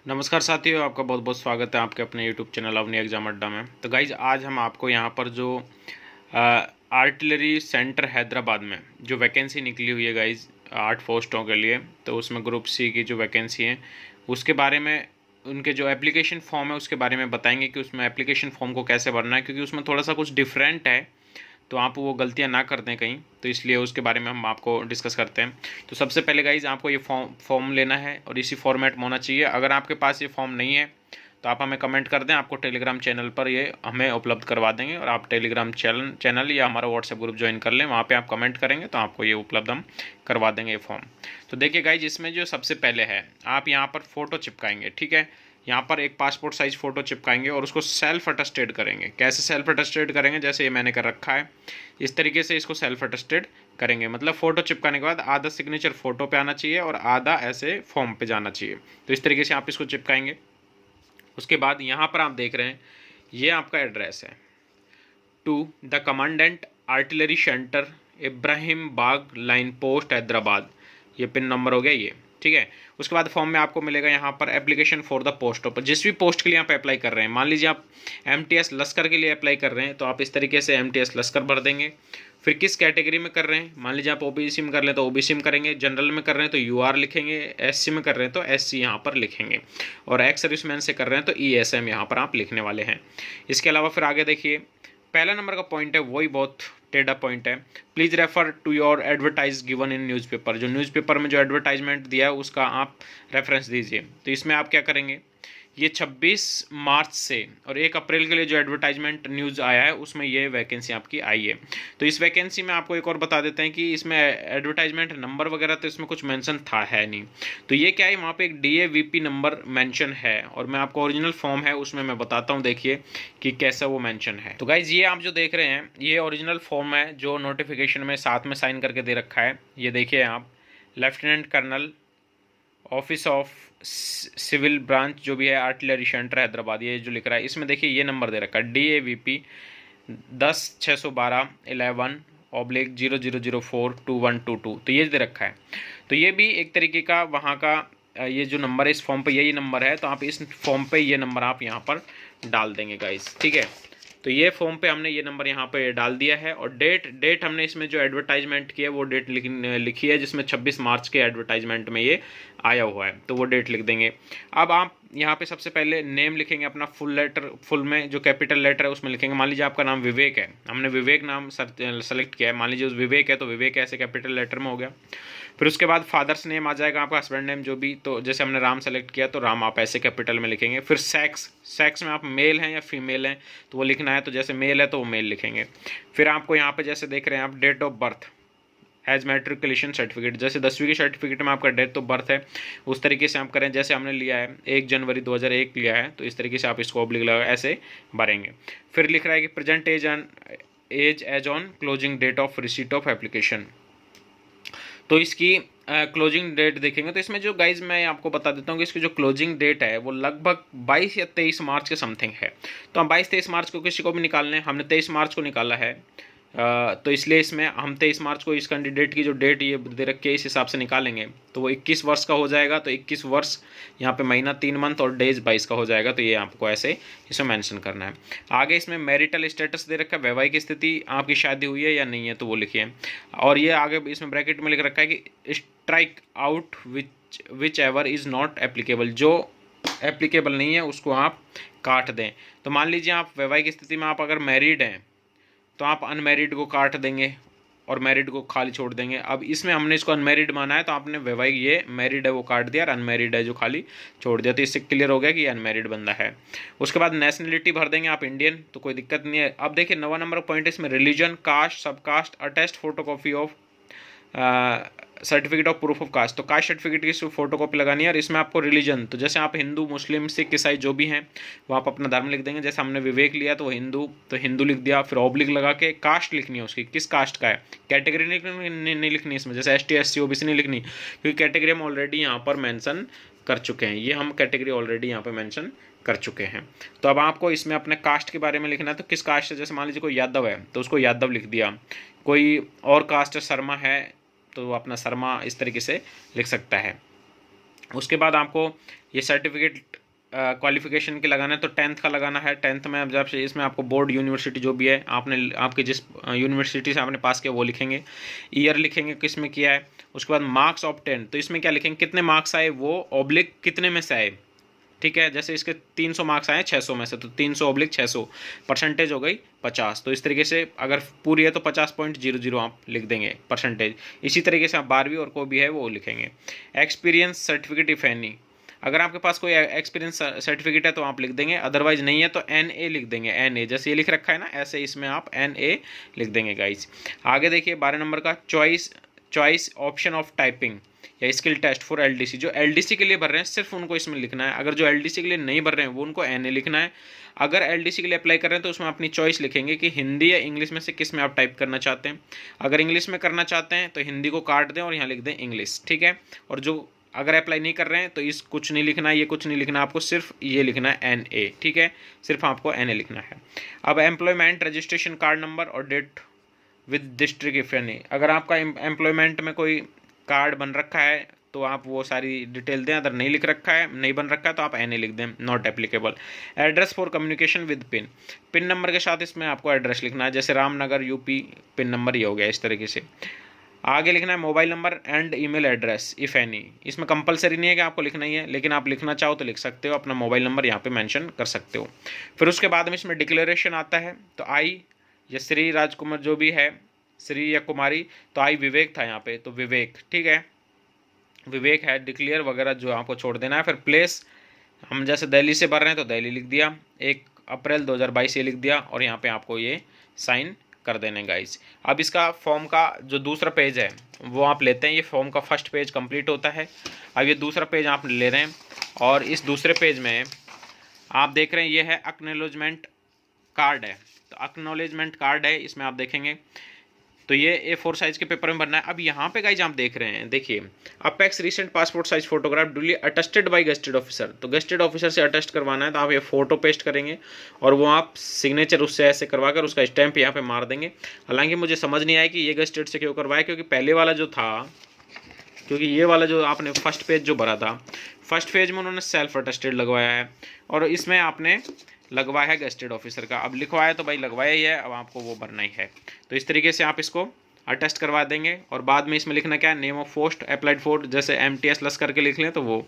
नमस्कार साथियों, आपका बहुत बहुत स्वागत है आपके अपने यूट्यूब चैनल अवनी एग्जाम अड्डा में। तो गाइज आज हम आपको यहाँ पर जो आर्टिलरी सेंटर हैदराबाद में जो वैकेंसी निकली हुई है गाइज 8 पोस्टों के लिए, तो उसमें ग्रुप सी की जो वैकेंसी है उसके बारे में, उनके जो एप्लीकेशन फॉर्म है उसके बारे में बताएंगे कि उसमें एप्लीकेशन फॉर्म को कैसे भरना है, क्योंकि उसमें थोड़ा सा कुछ डिफरेंट है तो आप वो गलतियां ना कर दें कहीं, तो इसलिए उसके बारे में हम आपको डिस्कस करते हैं। तो सबसे पहले गाइज आपको ये फॉर्म लेना है और इसी फॉर्मेट में होना चाहिए। अगर आपके पास ये फॉर्म नहीं है तो आप हमें कमेंट कर दें, आपको टेलीग्राम चैनल पर ये हमें उपलब्ध करवा देंगे, और आप टेलीग्राम चैनल या हमारा व्हाट्सएप ग्रुप ज्वाइन कर लें, वहाँ पे आप कमेंट करेंगे तो आपको ये उपलब्ध हम करवा देंगे ये फॉर्म। तो देखिए गाइज, इसमें जो सबसे पहले है, आप यहाँ पर फ़ोटो चिपकाएंगे, ठीक है। यहाँ पर एक पासपोर्ट साइज फ़ोटो चिपकाएंगे और उसको सेल्फ अटेस्टेड करेंगे। कैसे सेल्फ अटेस्टेड करेंगे? जैसे ये मैंने कर रखा है, इस तरीके से इसको सेल्फ अटेस्टेड करेंगे। मतलब फ़ोटो चिपकाने के बाद आधा सिग्नेचर फ़ोटो पे आना चाहिए और आधा ऐसे फॉर्म पे जाना चाहिए। तो इस तरीके से आप इसको चिपकाएंगे। उसके बाद यहाँ पर आप देख रहे हैं, ये आपका एड्रेस है, to the commandant artillery centre Ibrahim Bagh line post Hyderabad. ये पिन नंबर हो गया ये, ठीक है। उसके बाद फॉर्म में आपको मिलेगा यहाँ पर एप्लीकेशन फॉर द पोस्ट पर, जिस भी पोस्ट के लिए आप अप्लाई कर रहे हैं। मान लीजिए आप एमटीएस लश्कर के लिए अप्लाई कर रहे हैं तो आप इस तरीके से एमटीएस लश्कर भर देंगे। फिर किस कैटेगरी में कर रहे हैं, मान लीजिए आप ओबीसी में कर रहे हैं तो ओबीसी में करेंगे, जनरल में कर रहे हैं तो यूआर लिखेंगे, एससी में कर रहे हैं तो एससी यहाँ पर लिखेंगे, और एक्स सर्विसमैन से कर रहे हैं तो ईएसएम यहाँ पर आप लिखने वाले हैं। इसके अलावा फिर आगे देखिए, पहला नंबर का पॉइंट है वही बहुत टेढ़ा पॉइंट है। Please refer to your advertise given in newspaper. जो न्यूज़पेपर में जो एडवर्टाइजमेंट दिया है उसका आप रेफरेंस दीजिए। तो इसमें आप क्या करेंगे, ये 26 मार्च से और 1 अप्रैल के लिए जो एडवर्टाइजमेंट न्यूज़ आया है उसमें ये वैकेंसी आपकी आई है। तो इस वैकेंसी में आपको एक और बता देते हैं कि इसमें एडवर्टाइजमेंट नंबर वगैरह तो इसमें कुछ मेंशन था है नहीं। तो ये क्या है, वहाँ पे एक DAVP नंबर मेंशन है, और मैं आपको ओरिजिनल फॉर्म है उसमें मैं बताता हूँ, देखिए कि कैसा वो मेंशन है। तो गाइज ये आप जो देख रहे हैं ये ओरिजिनल फॉर्म है जो नोटिफिकेशन में साथ में साइन करके दे रखा है। ये देखिए आप, lieutenant colonel office of civil branch जो भी है आर्टिलरी सेंटर हैदराबाद, ये जो लिख रहा है इसमें देखिए ये नंबर दे रखा है DAVP 10/612/11/00042122। तो ये दे रखा है। तो ये भी एक तरीके का वहाँ का ये जो नंबर है इस फॉर्म पे यही नंबर है, तो आप इस फॉर्म पे ये नंबर आप यहाँ पर डाल देंगे गाइस, ठीक है। तो ये फॉर्म पे हमने ये नंबर यहाँ पे डाल दिया है, और डेट हमने इसमें जो एडवर्टाइजमेंट की है वो डेट लिखी है, जिसमें 26 मार्च के एडवर्टाइजमेंट में ये आया हुआ है, तो वो डेट लिख देंगे। अब आप यहाँ पे सबसे पहले नेम लिखेंगे अपना, फुल में जो कैपिटल लेटर है उसमें लिखेंगे। मान लीजिए आपका नाम विवेक है, हमने विवेक नाम सेलेक्ट किया है, मान लीजिए उस विवेक है तो विवेक ऐसे कैपिटल लेटर में हो गया। फिर उसके बाद फादर्स नेम आ जाएगा, आपका हस्बैंड नेम जो भी, तो जैसे हमने राम सेलेक्ट किया तो राम आप ऐसे कैपिटल में लिखेंगे। फिर सेक्स में आप मेल हैं या फीमेल हैं तो वो लिखना है, तो जैसे मेल है तो वो मेल लिखेंगे। फिर आपको यहाँ पे जैसे देख रहे हैं आप, date of birth as matriculation certificate, जैसे 10वीं के सर्टिफिकेट में आपका डेट ऑफ बर्थ है उस तरीके से आप करें। जैसे हमने लिया है 1 जनवरी 2001 लिया है, तो इस तरीके से आप इसको ऑब्लिक लगा ऐसे भरेंगे। फिर लिख रहा है कि present age as on closing date of receipt of application, तो इसकी क्लोजिंग डेट देखेंगे तो इसमें जो गाइज मैं आपको बता देता हूँ कि इसकी जो क्लोजिंग डेट है वो लगभग 22 या 23 मार्च के समथिंग है। तो हम 22-23 मार्च को किसी को भी निकालने, हमने 23 मार्च को निकाला है, तो इसलिए इसमें हम 23 मार्च को इस कैंडिडेट की जो डेट ये दे रखी है इस हिसाब से निकालेंगे, तो वो 21 वर्ष का हो जाएगा। तो 21 वर्ष यहाँ पे महीना 3 मंथ और डेज 22 का हो जाएगा, तो ये आपको ऐसे इसमें मेंशन करना है। आगे इसमें मैरिटल स्टेटस दे रखा है, वैवाहिक स्थिति, आपकी शादी हुई है या नहीं है तो वो लिखिए। और ये आगे इसमें ब्रैकेट में लिख रखा है कि strike out which ever is not applicable, जो एप्लीकेबल नहीं है उसको आप काट दें। तो मान लीजिए आप वैवाहिक स्थिति में आप अगर मैरिड हैं तो आप अनमैरिड को काट देंगे और मैरिड को खाली छोड़ देंगे। अब इसमें हमने इसको अनमैरिड माना है तो आपने वैवाहिक, ये मैरिड है वो काट दिया और अनमैरिड है जो खाली छोड़ दिया, तो इससे क्लियर हो गया कि ये अनमैरिड बंदा है। उसके बाद नेशनलिटी भर देंगे आप इंडियन, तो कोई दिक्कत नहीं है। अब देखिए 9वां नंबर पॉइंट इसमें religion, caste, sub caste, attest photocopy of certificate of proof of caste, तो कास्ट सर्टिफिकेट की फोटो कॉपी लगानी है। और इसमें आपको रिलीजन, तो जैसे आप हिंदू, मुस्लिम, सिख, ईसाई जो भी हैं वो आप अपना धर्म लिख देंगे। जैसे हमने विवेक लिया तो हिंदू, तो हिंदू लिख दिया। फिर ऑब्लिक लगा के कास्ट लिखनी है उसकी, किस कास्ट का है, कैटेगरी नहीं लिखनी इसमें, जैसे ST SC OBC नहीं लिखनी, क्योंकि कैटेगरी हम ऑलरेडी यहाँ पर मैंसन कर चुके हैं, ये हम कैटेगरी ऑलरेडी यहाँ पर मैंशन कर चुके हैं। तो अब आपको इसमें अपने कास्ट के बारे में लिखना है, तो किस कास्ट है, जैसे मान लीजिए कोई यादव है तो उसको यादव लिख दिया, कोई और कास्ट शर्मा है तो अपना शर्मा इस तरीके से लिख सकता है। उसके बाद आपको ये सर्टिफिकेट क्वालिफिकेशन के लगाना है, तो 10th का लगाना है। 10th में अब जब से इसमें आपको बोर्ड यूनिवर्सिटी जो भी है आपने, आपके जिस यूनिवर्सिटी से आपने पास किया वो लिखेंगे, ईयर लिखेंगे किस में किया है। उसके बाद मार्क्स ऑफ 10, तो इसमें क्या लिखेंगे, कितने मार्क्स आए वो ऑब्लिक कितने में से आए, ठीक है। जैसे इसके 300 मार्क्स आए 600 में से, तो 300 ऑब्लिक 600, परसेंटेज हो गई 50। तो इस तरीके से अगर पूरी है तो 50.00 आप लिख देंगे परसेंटेज। इसी तरीके से आप 12वीं और को भी है वो लिखेंगे। एक्सपीरियंस सर्टिफिकेट इफ एनी, अगर आपके पास कोई एक्सपीरियंस सर्टिफिकेट है तो आप लिख देंगे, अदरवाइज नहीं है तो NA लिख देंगे। NA जैसे ये लिख रखा है ना, ऐसे इसमें आप NA लिख देंगे गाइज। आगे देखिए 12 नंबर का चॉइस ऑप्शन ऑफ टाइपिंग या स्किल टेस्ट फॉर LDC। जो LDC के लिए भर रहे हैं सिर्फ उनको इसमें लिखना है, अगर जो LDC के लिए नहीं भर रहे हैं वो उनको NA लिखना है। अगर LDC के लिए अप्लाई कर रहे हैं तो उसमें अपनी चॉइस लिखेंगे कि हिंदी या इंग्लिश में से किस में आप टाइप करना चाहते हैं। अगर इंग्लिश में करना चाहते हैं तो हिंदी को काट दें और यहाँ लिख दें इंग्लिश, ठीक है। और जो अगर अप्लाई नहीं कर रहे हैं तो इस कुछ नहीं लिखना है, ये कुछ नहीं लिखना, आपको सिर्फ ये लिखना है NA, ठीक है, सिर्फ आपको NA लिखना है। अब एम्प्लॉयमेंट रजिस्ट्रेशन कार्ड नंबर और date with district if any, अगर आपका एम्प्लॉयमेंट में कोई कार्ड बन रखा है तो आप वो सारी डिटेल दें, अगर नहीं लिख रखा है, नहीं बन रखा है तो आप NA लिख दें, not applicable. Address for communication with pin, pin number के साथ इसमें आपको एड्रेस लिखना है, जैसे रामनगर UP पिन नंबर ये हो गया इस तरीके से। आगे लिखना है mobile number and email address if any, इसमें कंपलसरी नहीं है कि आपको लिखना ही है, लेकिन आप लिखना चाहो तो लिख सकते हो, अपना मोबाइल नंबर यहाँ पे मेंशन कर सकते हो। फिर उसके बाद में इसमें डिक्लेरेशन आता है, तो आई या श्री राजकुमार जो भी है, श्री या कुमारी, तो आई विवेक था यहाँ पे, तो विवेक, ठीक है, विवेक है। डिक्लेयर वगैरह जो आपको छोड़ देना है। फिर प्लेस, हम जैसे दिल्ली से भर रहे हैं तो दिल्ली लिख दिया, 1 अप्रैल 2022 ये लिख दिया, और यहाँ पे आपको ये साइन कर देने गाइस। अब इसका फॉर्म का जो दूसरा पेज है वो आप लेते हैं, ये फॉर्म का फर्स्ट पेज कंप्लीट होता है। अब ये दूसरा पेज आप ले रहे हैं, और इस दूसरे पेज में आप देख रहे हैं ये है एक्नॉलेजमेंट कार्ड है, तो एक्नॉलेजमेंट कार्ड है, इसमें आप देखेंगे तो ये A4 साइज के पेपर में भरना है। अब यहाँ पे गाइज आप देख रहे हैं, देखिए apex recent passport size photograph duly attested bye gazetted officer, तो गेस्टेड ऑफिसर से अटेस्ट करवाना है, तो आप ये फोटो पेस्ट करेंगे और वो आप सिग्नेचर उससे ऐसे करवा कर उसका स्टैंप यहाँ पे मार देंगे। हालांकि मुझे समझ नहीं आया कि ये गेस्टेड से क्यों करवाया, क्योंकि पहले वाला जो था, क्योंकि ये वाला जो आपने फर्स्ट पेज जो भरा था, फर्स्ट पेज में उन्होंने सेल्फ अटेस्टेड लगवाया है और इसमें आपने लगवाया है गेस्टेड ऑफिसर का। अब लिखवाया तो भाई लगवाया ही है, अब आपको वो भरना ही है। तो इस तरीके से आप इसको अटेस्ट करवा देंगे, और बाद में इसमें लिखना क्या है, name of post applied for, जैसे MTS लस करके लिख लें तो वो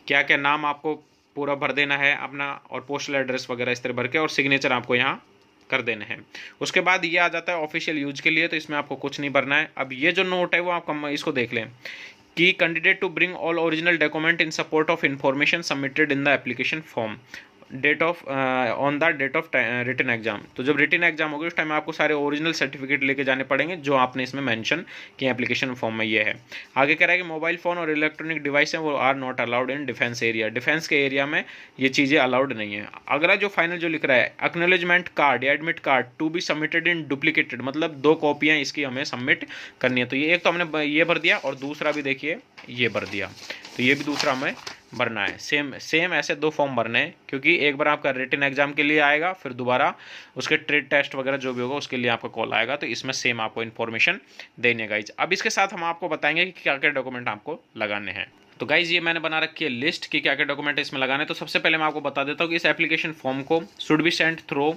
क्या क्या नाम आपको पूरा भर देना है अपना, और पोस्टल एड्रेस वगैरह इस तरह भर के, और सिग्नेचर आपको यहाँ कर देने हैं। उसके बाद ये आ जाता है ऑफिशियल यूज के लिए, तो इसमें आपको कुछ नहीं भरना है। अब ये जो नोट है वो आप इसको देख लें कि candidate to bring all original document in support of information submitted in the application form date of on the date of written exam, तो जब रिटन एग्जाम होगी उस टाइम आपको सारे ओरिजिनल सर्टिफिकेट लेके जाने पड़ेंगे जो आपने इसमें मेंशन किया एप्लीकेशन फॉर्म में। ये है आगे कह रहा है कि मोबाइल फ़ोन और इलेक्ट्रॉनिक डिवाइस हैं वो are not allowed in defence area, defence के एरिया में ये चीज़ें अलाउड नहीं है। अगला जो फाइनल जो लिख रहा है एक्नॉलेजमेंट कार्ड या admit card to be submitted in duplicated, मतलब 2 कॉपियाँ इसकी हमें सबमिट करनी है। तो ये एक तो हमने ये भर दिया और दूसरा भी देखिए ये भर दिया, तो ये भी दूसरा हमें भरना है। सेम ऐसे 2 फॉर्म भरने हैं, क्योंकि एक बार आपका रिटन एग्जाम के लिए आएगा, फिर दोबारा उसके ट्रेड टेस्ट वगैरह जो भी होगा उसके लिए आपका कॉल आएगा, तो इसमें सेम आपको इन्फॉर्मेशन देनी है गाइज। अब इसके साथ हम आपको बताएंगे कि क्या क्या डॉक्यूमेंट आपको लगाने हैं। तो गाइज ये मैंने बना रखी है लिस्ट कि क्या क्या डॉक्यूमेंट इसमें लगाने हैं। तो सबसे पहले मैं आपको बता देता हूँ कि इस एप्लीकेशन फॉर्म को should be send through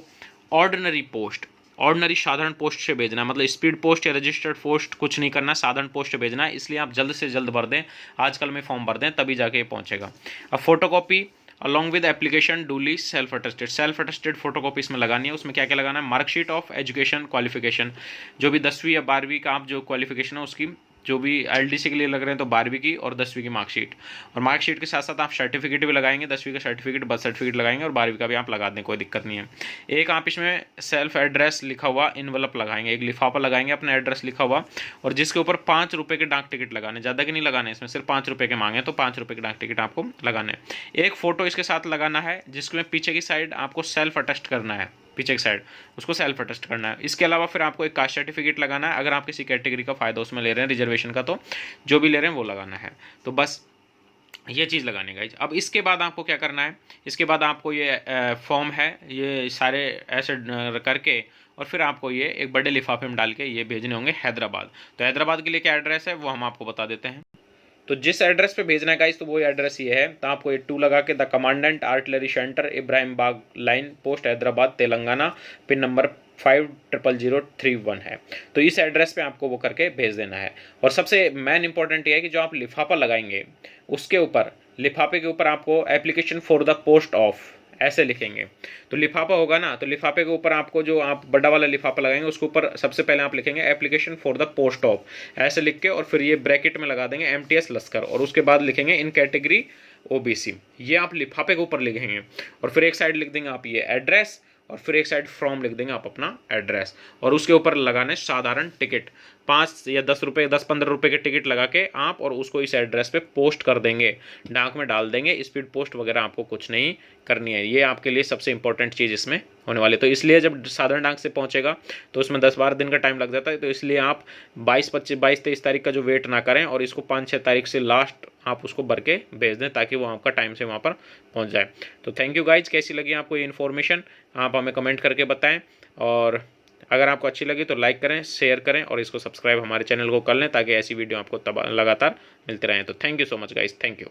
ordinary post, ordinary साधारण पोस्ट से भेजना है, मतलब स्पीड पोस्ट या रजिस्टर्ड पोस्ट कुछ नहीं करना, साधारण पोस्ट से भेजना है। इसलिए आप जल्द से जल्द भर दें, आजकल में फॉर्म भर दें तभी जाके ये पहुंचेगा। अब photocopy along with application duly self attested photocopy इसमें लगानी है। उसमें क्या क्या लगाना है, मार्कशीट ऑफ एजुकेशन क्वालिफिकेशन, जो भी 10वीं या 12वीं का आप जो क्वालिफिकेशन है उसकी, जो भी LDC के लिए लग रहे हैं तो 12वीं की और 10वीं की मार्कशीट, और मार्कशीट के साथ साथ आप सर्टिफिकेट भी लगाएंगे, 10वीं का सर्टिफिकेट, बर्थ सर्टिफिकेट लगाएंगे और 12वीं का भी आप लगा दें, कोई दिक्कत नहीं है। एक आप इसमें सेल्फ एड्रेस लिखा हुआ इन्वेलप लगाएंगे, एक लिफाफा लगाएंगे अपना एड्रेस लिखा हुआ, और जिसके ऊपर 5 रुपये के डाक टिकट लगाने, ज़्यादा के नहीं लगाने, इसमें सिर्फ 5 रुपये के मांगे तो 5 रुपये के डाक टिकट आपको लगाने। एक फ़ोटो इसके साथ लगाना है जिसमें पीछे की साइड आपको सेल्फ अटेस्ट करना है, पीछे की साइड उसको सेल्फ अटेस्ट करना है। इसके अलावा फिर आपको एक कास्ट सर्टिफिकेट लगाना है, अगर आप किसी कैटेगरी का फ़ायदा उसमें ले रहे हैं रिजर्वेशन का, तो जो भी ले रहे हैं वो लगाना है। तो बस ये चीज़ लगानी गाइज। अब इसके बाद आपको क्या करना है, इसके बाद आपको ये फॉर्म है ये सारे ऐसे करके, और फिर आपको ये एक बड़े लिफाफे में डाल के ये भेजने होंगे हैदराबाद। तो हैदराबाद के लिए क्या एड्रेस है वो हम आपको बता देते हैं। तो जिस एड्रेस पे भेजना है गाइस, तो वो एड्रेस ये है। तो आपको ये 2 लगा के the commandant artillery centre Ibrahim Bagh line post Hyderabad Telangana pin number 500031 है। तो इस एड्रेस पे आपको वो करके भेज देना है। और सबसे मेन इंपॉर्टेंट ये है कि जो आप लिफाफा लगाएंगे उसके ऊपर, लिफाफे के ऊपर आपको application for the post of ऐसे लिखेंगे। तो लिफाफा होगा ना, तो लिफाफे के ऊपर आपको जो आप बड़ा वाला लिफाफा लगाएंगे उसके ऊपर सबसे पहले आप लिखेंगे application for the post of ऐसे लिख के, और फिर ये ब्रैकेट में लगा देंगे MTS लश्कर, और उसके बाद लिखेंगे इन कैटेगरी OBC। ये आप लिफाफे के ऊपर लिखेंगे, और फिर एक साइड लिख देंगे आप ये एड्रेस, और फिर एक साइड फ्रॉम लिख देंगे आप अपना एड्रेस, और उसके ऊपर लगाने साधारण टिकट 5 या 10 रुपये 10-15 रुपये के टिकट लगा के आप, और उसको इस एड्रेस पे पोस्ट कर देंगे, डाक में डाल देंगे। स्पीड पोस्ट वगैरह आपको कुछ नहीं करनी है। ये आपके लिए सबसे इंपॉर्टेंट चीज़ इसमें होने वाली है। तो इसलिए जब साधारण डाक से पहुंचेगा तो उसमें 10-12 दिन का टाइम लग जाता है। तो इसलिए आप 22-23 तारीख का जो वेट ना करें, और इसको 5-6 तारीख से लास्ट आप उसको भर के भेज दें, ताकि वो आपका टाइम से वहाँ पर पहुँच जाए। तो थैंक यू गाइज। कैसी लगी आपको ये इन्फॉर्मेशन आप हमें कमेंट करके बताएं, और अगर आपको अच्छी लगी तो लाइक करें, शेयर करें, और इसको सब्सक्राइब हमारे चैनल को कर लें, ताकि ऐसी वीडियो आपको लगातार मिलते रहें। तो thank you so much guys, thank you.